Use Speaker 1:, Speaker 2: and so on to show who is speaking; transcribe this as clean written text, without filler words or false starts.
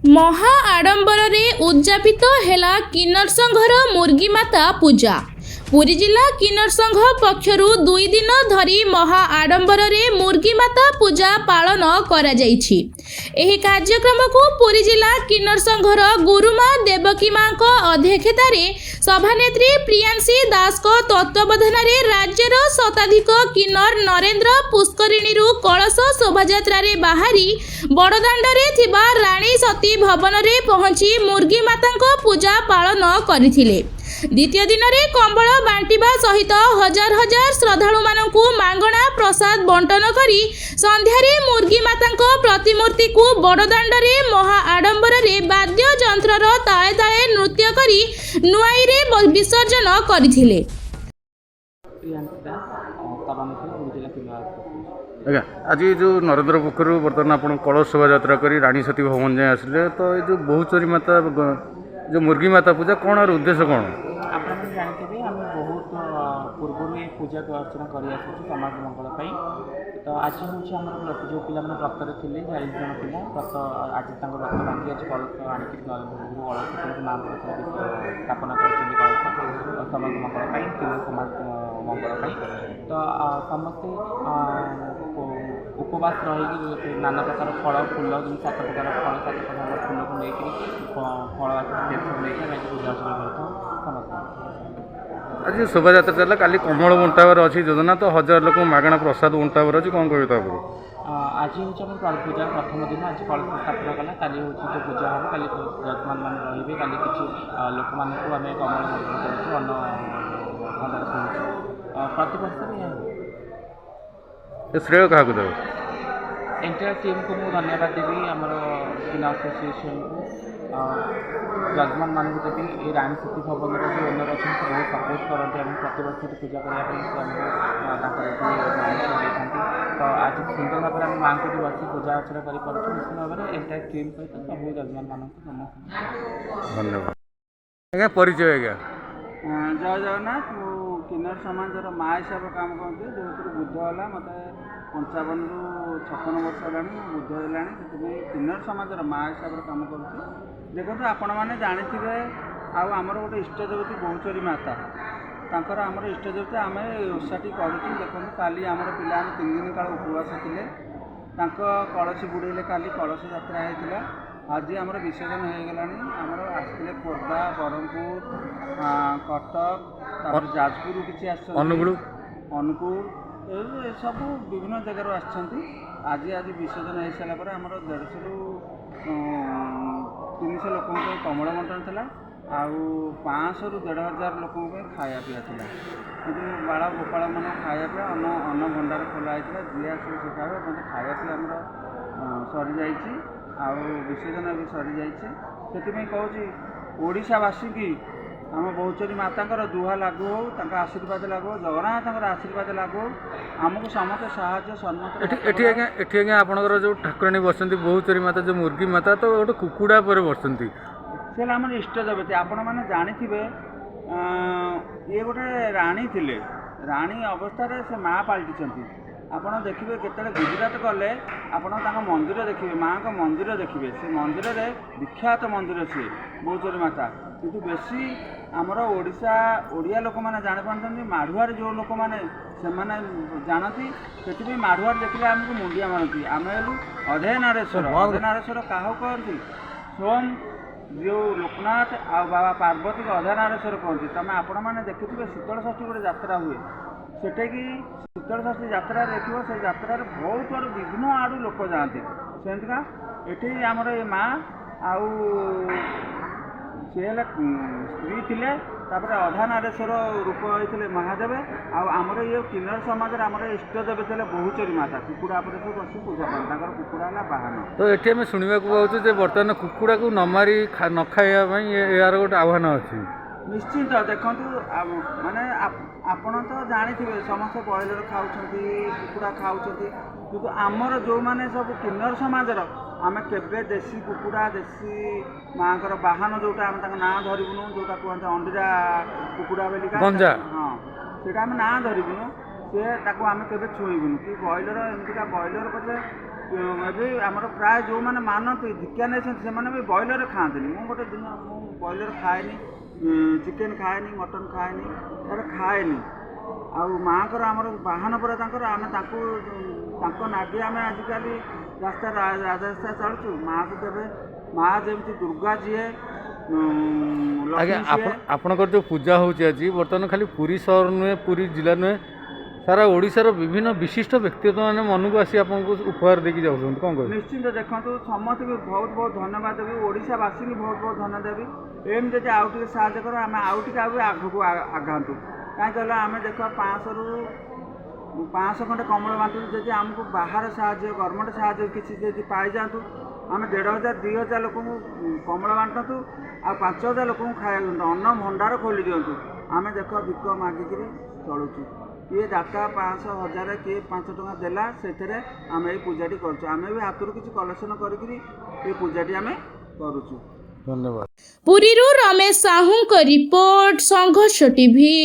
Speaker 1: महा आडंबर रे उद्यापित हेला किन्नर संघर मुर्गी माता पूजा। पुरी जिला किन्नर संघ पक्षरु 2 दिन धरी महा आडंबर रे मुर्गी माता पूजा पालन करा जायछि। एही कार्यक्रम को पुरी जिला किन्नर संघर गुरुमा देवकी मां को अध्यक्षता रे सभानेत्री प्रियांशी दास को तत्वावधान रे राज्यर शताधिक किन्नर नरेंद्र पुष्करिणी रु कलश शोभायात्रा रे बाहरी बड़दाण्ड रे थिबा रानी सती भवन रे पहुंची मुर्गी माता को पूजा पालन करथिले। द्वितीय दिन में कंबल बांटिबा सहित हजार हजार श्रद्धालु मानकु मांगणा प्रसाद बंटन करी संध्यारे मुर्गी माता प्रतिमूर्ति को बड़दाण्ड रे महा आडंबर रे वाद्य यंत्रर ताले ताले नृत्य करी नुआई रे विसर्जन करथिले।
Speaker 2: आज्ञा आज जो नरेंद्र पोखर बर्तमान आप कलश शोभा यात्रा कर रानी सती भवन जाए आसिले तो ये जो बहुचरी माता जो मुर्गी माता पूजा कौन और उद्देश्य कौन
Speaker 3: आप जानते आम बहुत पूर्व ये पूजा अर्चना कर समाज मंगल तो आज हूँ जो पिला व्रत थे 40 जन पिला व्रत आज व्रत बांधी आज कलश आणिक कलश माँ स्थापना कर समाज मंगल समाज मंगल तो समस्ते उपवास रही नाना प्रकार फल फूल जो 7 प्रकार फल 7 प्रकार फूल को लेकर फल लेकर पूजा अर्चना करता।
Speaker 2: आज शोभा यात्रा चला काली कमल बंटावर अच्छी योजना तो हजार लोक मागणा प्रसाद बंटावर अच्छी कौन कह
Speaker 3: आज हूँ पूजा प्रथम दिन आज कलश स्थापना कला काली हूँ जो पूजा हम काली यजमान मान रे काली किसी लोक मान आम कमल कर अन्न भंडार शुणु प्रतिवर्ष
Speaker 2: श्रेय क्या देव
Speaker 3: एंटायर टीम को मुझे धन्यवाद देवी आम पिला एसोसिएशन को जजमान मानक देवी ये रानी सती भवन जो ओनर अच्छे बहुत सपोर्ट करते हैं प्रतिवर्ष पूजा करने तो आज सुंदर भाव में माँ को बस पूजा अर्चना कर निश्चित भाव में एंटायर टीम सहित सब जजमान मानक
Speaker 2: धन्यवाद। आज्ञा परिचय आज्ञा
Speaker 4: जय जगन्नाथ मु किन्नर समाजर माँ हिसाब से काम करते जो बुद्ध है मत 55 रु 56 वर्ष है बुद्ध है से किन्नर समाजर माँ हिसाब से काम कर देखो आपण मैंने जानते आमर गोटे इष्ट देवती बहुचरी माता तांकर आमर इष्ट देवती आम ओषाटी करूँ देखो काली आमर पिला 3 दिन काल उपवास थे कलश बुड़े काली कलश यात्रा होता आज आमर विसर्जन हो गला आमर आसते खोर्धा बरहमपुर कटक जाजपुर किसी अनुकूल सब विभिन्न जगार आज विसर्जन हो सारापर आम 150 रु 300 लोक कमल बंटन था आउ 500 रु 1500 लोक खाया पीया था कि बाला गोपाल मान खाया पीया अन्न भंडार खोला होता जी आस खाए मतलब खाया पीया आम सरी जाइए आउ विसर्जन भी सरी जाइए कहूँ ओडिशावासी की आम बहुचरी माता दुहा लागू हो आशीर्वाद लागू हो जगन्नाथ आशीर्वाद लागू हो आमको समस्त साहाय्य
Speaker 2: सम्मत आज्ञा आपंकर जो ठाकुराणी बसती बहुचरी माता जो मुर्गी माता तो गोटे कुकुड़ा पर बसती
Speaker 4: से आम इष्ट देवती आपण मैंने जानी ये गोटे राणी थिले राणी अवस्था से माँ पलटि आपड़ देखिए केतले गुजरात गले आपण मंदिर देखिए माँ का मंदिर देखिए से मंदिर रे विख्यात मंदिर सी बहुचरी माता किंतु बेसी आमर ओडिशा ओडिया लोक मैंने जानी पारती माढ़ुआर जो लोक मैंने से जानती से माढ़ुआर देखिए आमको मुंडिया मारती आम हेलु अधे नारेश्वर क्या कहती सोम जो लोकनाथ आ बाबा पार्वती को अधे नारेश्वर कहती तुम आपण मैंने देखिए शीतल षष्ठी गोटे यात्रा हुए सेटे कि शीतल षष्ठी यात्रा देखिए से यात्रा बहुत आड़ विभिन्न आड़ू लोक जाते सेमतीका ये आमर ये माँ आउ सी स्त्री थिले अधा नारेश्वर रूप होते महादेव आमर ये किन्नर समाज आमर इष्ट देवी थे बहुचरी माता कुकुड़ा पर सब बस पूजा कर कुकुड़ा है बाहन
Speaker 2: तो ये आम शुणा पाऊँ बर्तमान कुकुड़ा को न मारी न खावा यार गोटे आह्वान अच्छी
Speaker 4: निश्चिंत देखु माने आपण तो जानी समस्त बॉयलर खाऊँ कुकुड़ा खाऊँ किंतु आमर जो मैंने सब किन्नर समाजर आम केवे देसी कुकुड़ा देसी माँ बाहन जोटा आम ना धरबुनु जोटा कहते अंडीरा कुकुड़ा बोलिका हाँ से आम ना धरबुनु सी आम के छुईबुनु कि बॉयलर एमतीका बॉयलर पचे ଏବେ ଆମର ପ୍ରାୟ ଯେଉଁମାନେ ମାନନ୍ତି ଦୀକ୍ଷା ନେଇଛନ୍ତି ସେମାନେ ବି ବ୍ରଏଲର ଖାଆନ୍ତିନି। ମୁଁ ଗୋଟେ ଦିନ ମୁଁ ବ୍ରଏଲର ଖାଏନି, ଚିକେନ୍ ଖାଏନି, ମଟନ୍ ଖାଏନି, ଏଗୁଡ଼ା ଖାଏନି। ଆଉ ମାଆଙ୍କର ଆମର ବାହନ ପରେ ତାଙ୍କର ଆମେ ତାଙ୍କ ନାଗି ଆମେ ଆଜିକାଲି ରାଜରାସ୍ତା ଚାଲୁଛୁ। ମାଆକୁ କେବେ ମାଆ ଯେମିତି ଦୁର୍ଗା ଯିଏ
Speaker 2: ଆଜ୍ଞା
Speaker 4: ଲକ୍ଷ୍ମୀ ଯିଏ
Speaker 2: ଆପଣଙ୍କର ଯେଉଁ ପୂଜା ହେଉଛି ଆଜି ବର୍ତ୍ତମାନ ଖାଲି ପୁରୀ ସହର ନୁହେଁ, ପୁରୀ ଜିଲ୍ଲା ନୁହେଁ, ସାରା ଓଡ଼ିଶାର ବିଭିନ୍ନ ବିଶିଷ୍ଟ ବ୍ୟକ୍ତିତ୍ୱ ମାନେ ମନକୁ ଆସି ଆପଣଙ୍କୁ ଉପହାର ଦେଇକି ଯାଉଛନ୍ତି, କ'ଣ କହିବେ?
Speaker 4: ନିଶ୍ଚିନ୍ତ ଦେଖନ୍ତୁ ସମସ୍ତଙ୍କୁ ବହୁତ ବହୁତ ଧନ୍ୟବାଦ ଦେବି, ଓଡ଼ିଶାବାସୀଙ୍କୁ ବହୁତ ବହୁତ ଧନ୍ୟବାଦ ଦେବି। ଏମିତି ଯଦି ଆଉ ଟିକେ ସାହାଯ୍ୟ କର ଆମେ ଆଉ ଟିକେ ଆଗକୁ ଆଗାନ୍ତୁ। କାହିଁକି କହିଲେ ଆମେ ଦେଖ 500 ଖଣ୍ଡେ କମଳ ବାଣ୍ଟୁଛୁ। ଯଦି ଆମକୁ ବାହାର ସାହାଯ୍ୟ ଗଭର୍ଣ୍ଣମେଣ୍ଟ ସାହାଯ୍ୟ କିଛି ଯଦି ପାଇଯାଆନ୍ତୁ ଆମେ 1500 2000 ଲୋକଙ୍କୁ କମଳ ବାଣ୍ଟନ୍ତୁ ଆଉ 5000 ଲୋକଙ୍କୁ ଖାଇବାକୁ ଦିଅନ୍ତୁ, ଅନ୍ନ ଭଣ୍ଡାର ଖୋଲି ଦିଅନ୍ତୁ। ଆମେ ଦେଖ ଭିକ ମାଗିକିରି ଚଳୁଛୁ। କିଏ ଦାତା 500 1000 କିଏ 5 ଟଙ୍କା ଦେଲା, ସେଥିରେ ଆମେ ଏଇ ପୂଜାଟି କରୁଛୁ। ଆମେ ବି ହାତରୁ କିଛି କଲେକ୍ସନ୍ କରିକିରି ଏଇ ପୂଜାଟି ଆମେ କରୁଛୁ।
Speaker 2: ଧନ୍ୟବାଦ।
Speaker 1: ପୁରୀରୁ ରମେଶ ସାହୁଙ୍କ ରିପୋର୍ଟ, ସଂଘର୍ଷ ଟିଭି।